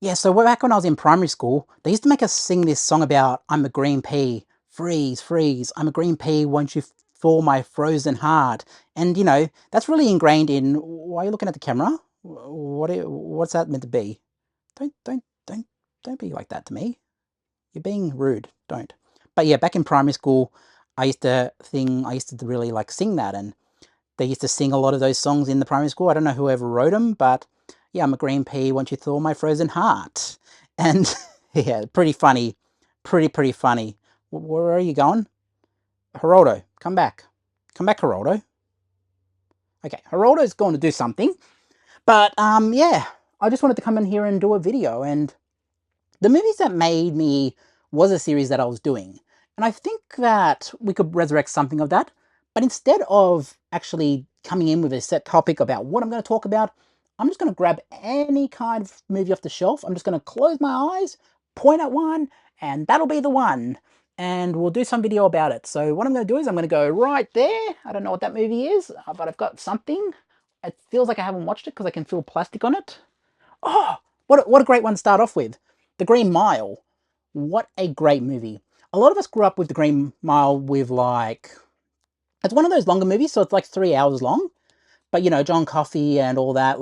Yeah, so back when I was in primary school, they used to make us sing this song about I'm a green pea, freeze, freeze, I'm a green pea, won't you thaw my frozen heart? And that's really ingrained in. Why are you looking at the camera? What's that meant to be? Don't be like that to me. You're being rude. Don't. But yeah, back in primary school, I used to really like sing that, and they used to sing a lot of those songs in the primary school. I don't know whoever wrote them, but yeah, I'm a green pea, won't you thaw my frozen heart? And yeah, pretty funny. Pretty funny. Where are you going? Geraldo, come back. Come back, Geraldo. Okay, Geraldo's going to do something. But yeah, I just wanted to come in here and do a video. And the movies that made me was a series that I was doing. And I think that we could resurrect something of that. But instead of actually coming in with a set topic about what I'm going to talk about, I'm just going to grab any kind of movie off the shelf. I'm just going to close my eyes, point at one, and that'll be the one. And we'll do some video about it. So what I'm going to do is I'm going to go right there. I don't know what that movie is, but I've got something. It feels like I haven't watched it because I can feel plastic on it. Oh, what a great one to start off with. The Green Mile. What a great movie. A lot of us grew up with The Green Mile with it's one of those longer movies, so it's like 3 hours long. But John Coffey and all that,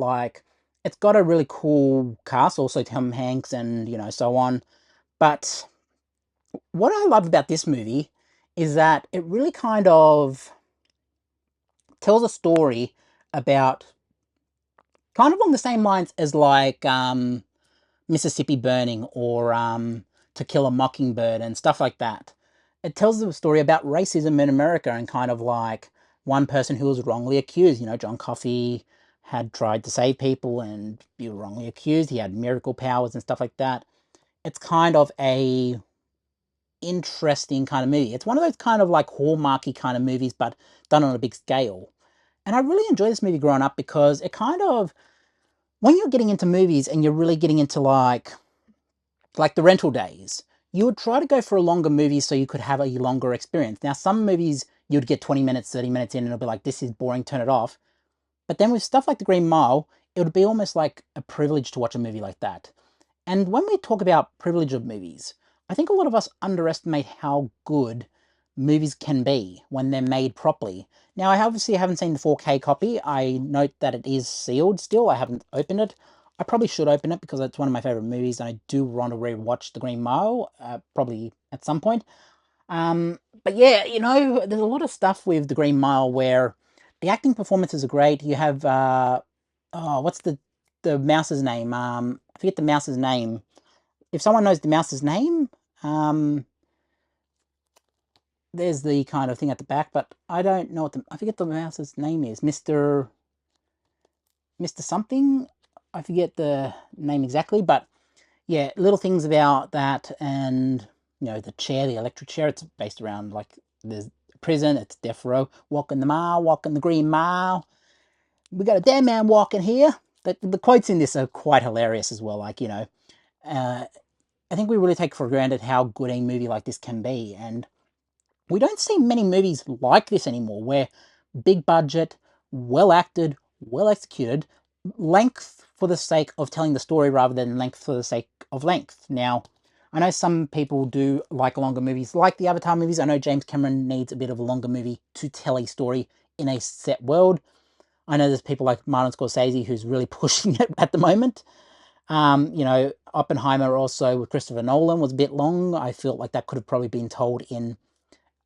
it's got a really cool cast, also Tom Hanks and, so on. But what I love about this movie is that it really kind of tells a story about kind of along the same lines as Mississippi Burning or To Kill a Mockingbird and stuff like that. It tells the story about racism in America and kind of like one person who was wrongly accused. John Coffey had tried to save people and be wrongly accused. He had miracle powers and stuff like that. It's kind of a interesting kind of movie. It's one of those kind of like hallmarky kind of movies, but done on a big scale. And I really enjoyed this movie growing up because it kind of, when you're getting into movies and you're really getting into like the rental days, you would try to go for a longer movie so you could have a longer experience. Now, some movies you'd get 20 minutes, 30 minutes in, and it'll be like, this is boring, turn it off. But then with stuff like The Green Mile, it would be almost like a privilege to watch a movie like that. And when we talk about privilege of movies, I think a lot of us underestimate how good movies can be when they're made properly. Now, I obviously haven't seen the 4K copy. I note that it is sealed still. I haven't opened it. I probably should open it because it's one of my favorite movies, and I do want to rewatch The Green Mile, probably at some point. But yeah, there's a lot of stuff with The Green Mile where the acting performances are great. You have what's the mouse's name? I forget the mouse's name. If someone knows the mouse's name, um, there's the kind of thing at the back, but I don't know I forget the mouse's name is. Mr. something. I forget the name exactly, but yeah, little things about that, and the chair, the electric chair. It's based around like there's prison. It's death row. Walking the mile, walking the green mile. We got a dead man walking here. The quotes in this are quite hilarious as well. Uh, I think we really take for granted how good a movie like this can be, and we don't see many movies like this anymore, where big budget, well acted, well executed, length for the sake of telling the story rather than length for the sake of length. Now, I know some people do like longer movies, like the Avatar movies. I know James Cameron needs a bit of a longer movie to tell a story in a set world. I know there's people like Martin Scorsese who's really pushing it at the moment. Oppenheimer also with Christopher Nolan was a bit long. I felt like that could have probably been told in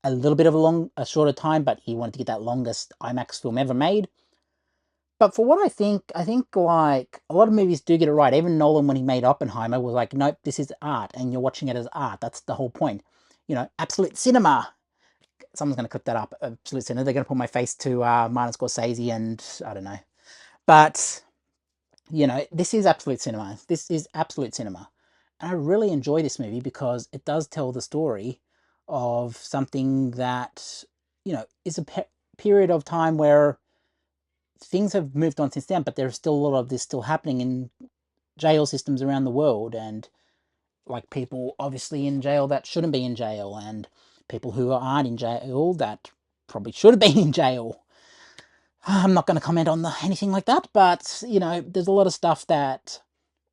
a little bit of a shorter time, but he wanted to get that longest IMAX film ever made. But for what I think like a lot of movies do get it right. Even Nolan, when he made Oppenheimer, was like, nope, this is art, and you're watching it as art. That's the whole point. Absolute cinema. Someone's going to clip that up. Absolute cinema. They're going to put my face to Martin Scorsese, and I don't know. But this is absolute cinema. This is absolute cinema. And I really enjoy this movie because it does tell the story of something that, is a period of time where things have moved on since then, but there's still a lot of this still happening in jail systems around the world, and like people obviously in jail that shouldn't be in jail, and people who aren't in jail that probably should have been in jail. I'm not going to comment on anything like that, but there's a lot of stuff that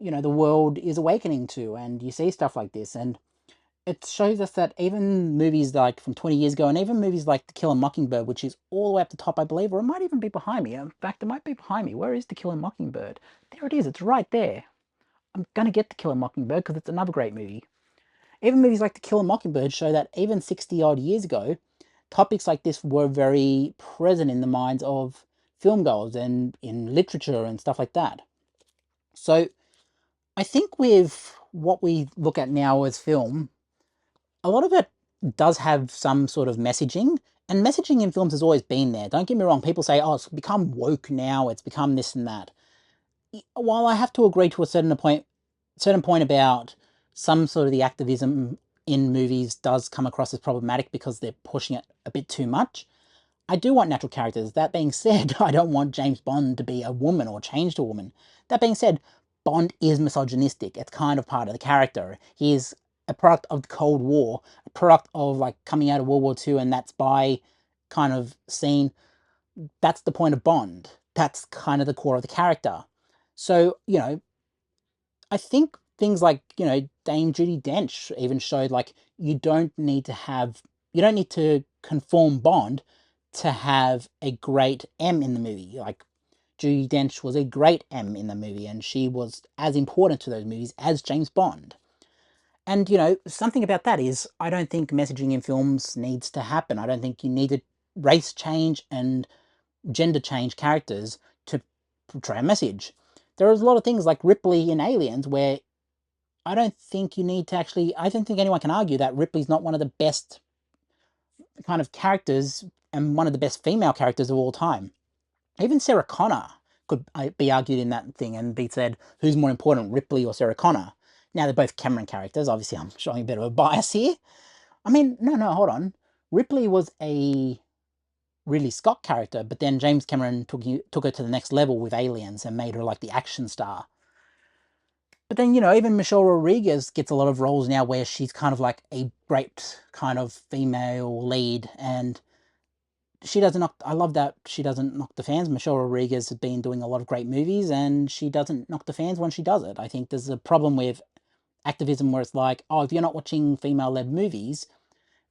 the world is awakening to, and you see stuff like this, and it shows us that even movies like from 20 years ago, and even movies like To Kill a Mockingbird, which is all the way up the top, I believe, or it might even be behind me. In fact, it might be behind me. Where is To Kill a Mockingbird? There it is. It's right there. I'm gonna get To Kill a Mockingbird because it's another great movie. Even movies like To Kill a Mockingbird show that even 60 odd years ago, topics like this were very present in the minds of filmgoers and in literature and stuff like that. So I think with what we look at now as film, a lot of it does have some sort of messaging, and messaging in films has always been there. Don't get me wrong, people say, oh, it's become woke now, it's become this and that. While I have to agree to a certain point about some sort of the activism in movies does come across as problematic because they're pushing it a bit too much, I do want natural characters. That being said, I don't want James Bond to be a woman or change to a woman. That being said, Bond is misogynistic. It's kind of part of the character. He is a product of the Cold War, a product of like coming out of World War II, and that's by kind of scene. That's the point of Bond. That's kind of the core of the character. So, I think things like, Dame Judi Dench even showed like you don't need to conform Bond to have a great M in the movie. Like Judi Dench was a great M in the movie, and she was as important to those movies as James Bond. And something about that is I don't think messaging in films needs to happen. I don't think you need to race change and gender change characters to portray a message. There's a lot of things like Ripley in Aliens where I don't think you need to actually. I don't think anyone can argue that Ripley's not one of the best kind of characters and one of the best female characters of all time. Even Sarah Connor could be argued in that thing and be said, who's more important, Ripley or Sarah Connor? Now, they're both Cameron characters. Obviously, I'm showing a bit of a bias here. I mean, no, hold on. Ripley was a Ridley Scott character, but then James Cameron took her to the next level with Aliens and made her like the action star. But then, even Michelle Rodriguez gets a lot of roles now where she's kind of like a great kind of female lead, and she doesn't knock. I love that she doesn't knock the fans. Michelle Rodriguez has been doing a lot of great movies, and she doesn't knock the fans when she does it. I think there's a problem with activism where it's like, oh, if you're not watching female-led movies,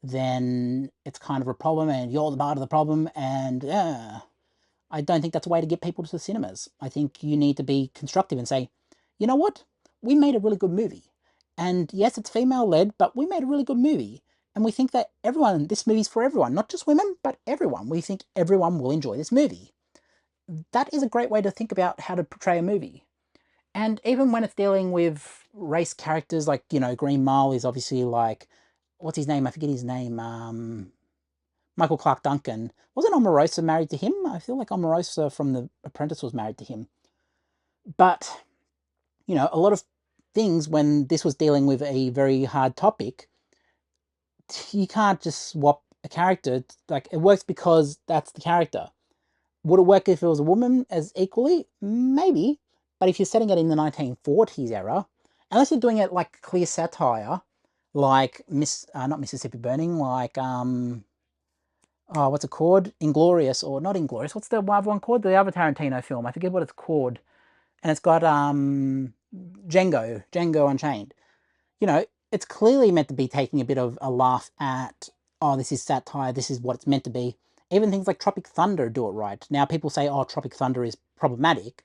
then it's kind of a problem, and you're the part of the problem, and I don't think that's a way to get people to the cinemas. I think you need to be constructive and say, you know what? We made a really good movie. And yes, it's female-led, but we made a really good movie. And we think that this movie's for everyone, not just women, but everyone. We think everyone will enjoy this movie. That is a great way to think about how to portray a movie. And even when it's dealing with race characters, like, Green Mile is obviously like, what's his name? I forget his name. Michael Clarke Duncan. Wasn't Omarosa married to him? I feel like Omarosa from The Apprentice was married to him. But, a lot of things when this was dealing with a very hard topic, you can't just swap a character. Like, it works because that's the character. Would it work if it was a woman as equally? Maybe. But if you're setting it in the 1940s era, unless you're doing it like clear satire, like not Mississippi Burning, like what's it called? Inglorious, or not Inglorious. What's the other one called? The other Tarantino film. I forget what it's called. And it's got Django Unchained. It's clearly meant to be taking a bit of a laugh at, oh, this is satire, this is what it's meant to be. Even things like Tropic Thunder do it right. Now, people say, oh, Tropic Thunder is problematic,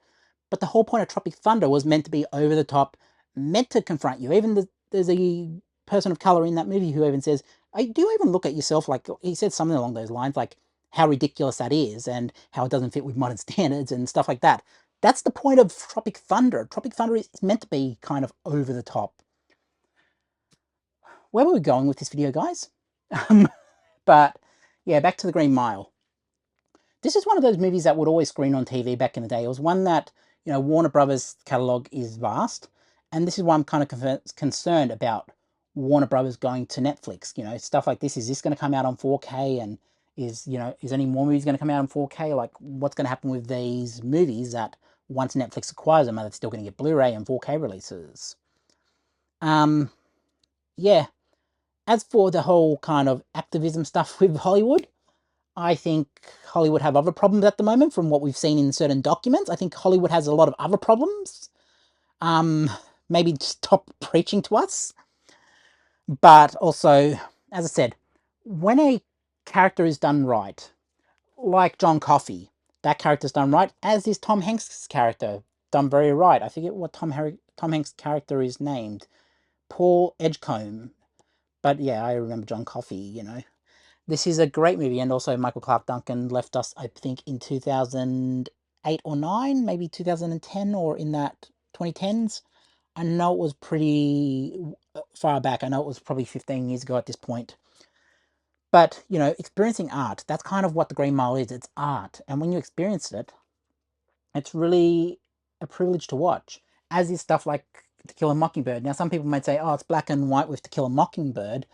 but the whole point of Tropic Thunder was meant to be over the top, meant to confront you. Even there's a person of color in that movie who even says, do you even look at yourself? Like, he said something along those lines, like how ridiculous that is and how it doesn't fit with modern standards and stuff like that. That's the point of Tropic Thunder. Tropic Thunder is meant to be kind of over the top. Where were we going with this video, guys? But yeah, back to The Green Mile. This is one of those movies that would always screen on TV back in the day. It was one that, Warner Brothers catalogue is vast, and this is why I'm kind of concerned about Warner Brothers going to Netflix. Stuff like this. Is this going to come out on 4K? And is any more movies going to come out on 4K? Like, what's going to happen with these movies that once Netflix acquires them, are they still going to get Blu-ray and 4K releases? Yeah. As for the whole kind of activism stuff with Hollywood, I think Hollywood have other problems at the moment from what we've seen in certain documents. I think Hollywood has a lot of other problems. Um, Maybe stop preaching to us. But also, as I said, when a character is done right, like John Coffey, that character's done right, as is Tom Hanks' character, done very right. I forget what Tom Hanks' character is named. Paul Edgecombe. But yeah, I remember John Coffey, This is a great movie, and also Michael Clark Duncan left us, I think, in 2008 or 9, maybe 2010, or in that 2010s. I know it was pretty far back. I know it was probably 15 years ago at this point. But, experiencing art, that's kind of what the Green Mile is. It's art. And when you experience it, it's really a privilege to watch, as is stuff like To Kill a Mockingbird. Now, some people might say, oh, it's black and white with To Kill a Mockingbird,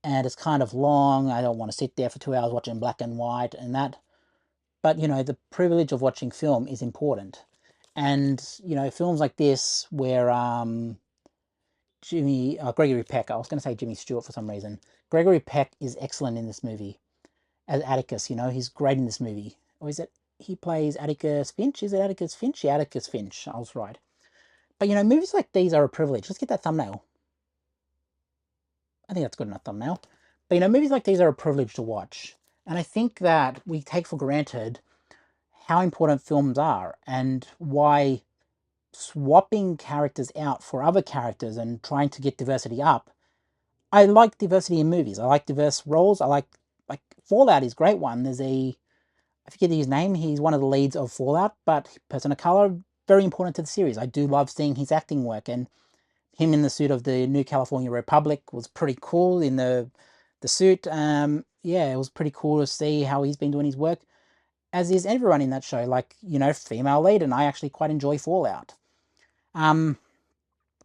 and it's kind of long. I don't want to sit there for 2 hours watching black and white and that. But, the privilege of watching film is important. And, films like this where Gregory Peck, I was going to say Jimmy Stewart for some reason. Gregory Peck is excellent in this movie as Atticus, he's great in this movie. Or is it, he plays Atticus Finch? Is it Atticus Finch? Yeah, Atticus Finch, I was right. But, movies like these are a privilege. Let's get that thumbnail. I think that's good enough thumbnail. But, movies like these are a privilege to watch. And I think that we take for granted how important films are and why swapping characters out for other characters and trying to get diversity up. I like diversity in movies. I like diverse roles. I like Fallout is a great one. There's I forget his name. He's one of the leads of Fallout, but person of color, very important to the series. I do love seeing his acting work, and him in the suit of the New California Republic was pretty cool in the suit. Yeah, it was pretty cool to see how he's been doing his work, as is everyone in that show. Like, female lead, and I actually quite enjoy Fallout. Um,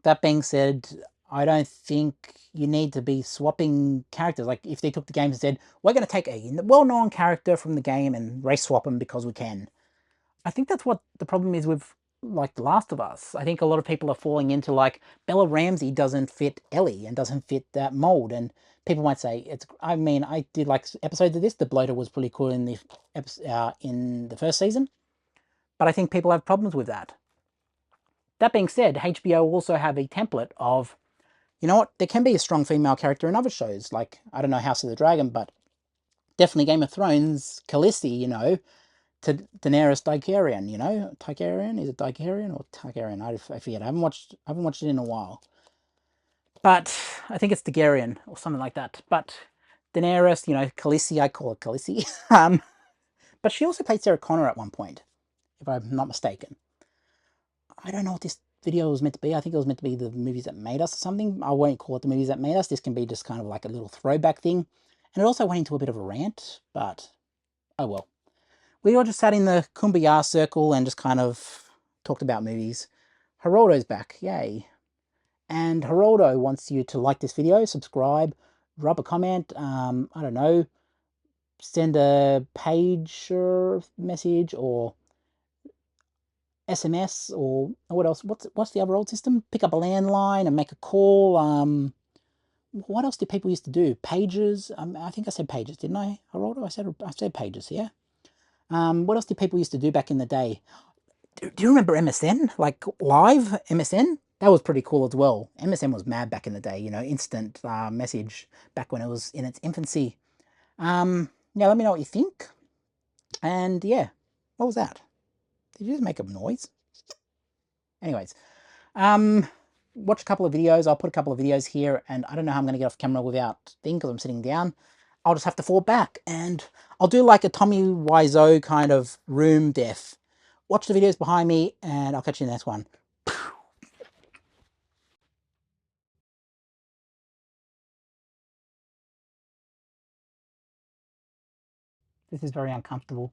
that being said, I don't think you need to be swapping characters. Like, if they took the game and said, we're going to take a well-known character from the game and race swap them because we can. I think that's what the problem is with, like, The Last of Us. I think a lot of people are falling into, like, Bella Ramsey doesn't fit Ellie and doesn't fit that mold. And people might say, I did, like, episodes of this. The bloater was pretty cool in the first season. But I think people have problems with that. That being said, HBO also have a template of, there can be a strong female character in other shows. Like, I don't know, House of the Dragon, but definitely Game of Thrones, Khaleesi, to Daenerys Targaryen, Targaryen? Is it Targaryen or Targaryen? I forget. I haven't watched it in a while. But I think it's Targaryen or something like that. But Daenerys, Khaleesi, I call it Khaleesi. But she also played Sarah Connor at one point, if I'm not mistaken. I don't know what this video was meant to be. I think it was meant to be the movies that made us or something. I won't call it the movies that made us. This can be just kind of like a little throwback thing. And it also went into a bit of a rant, but oh well. We all just sat in the Kumbaya circle and just kind of talked about movies. Geraldo's back, yay. And Geraldo wants you to like this video, subscribe, drop a comment, I don't know, send a page or message or SMS or what else? What's the other old system? Pick up a landline and make a call. What else did people used to do? Pages. I think I said pages, didn't I, Geraldo? I said pages. Yeah. What else did people used to do back in the day? Do you remember MSN? Like live MSN? That was pretty cool as well. MSN was mad back in the day. Instant message back when it was in its infancy. Now let me know what you think. And yeah, what was that? Did you just make a noise? Anyways, Um, watch a couple of videos. I'll put a couple of videos here, and I don't know how I'm going to get off camera without thing because I'm sitting down. I'll just have to fall back, and I'll do like a Tommy Wiseau kind of room death. Watch the videos behind me, and I'll catch you in the next one. This is very uncomfortable.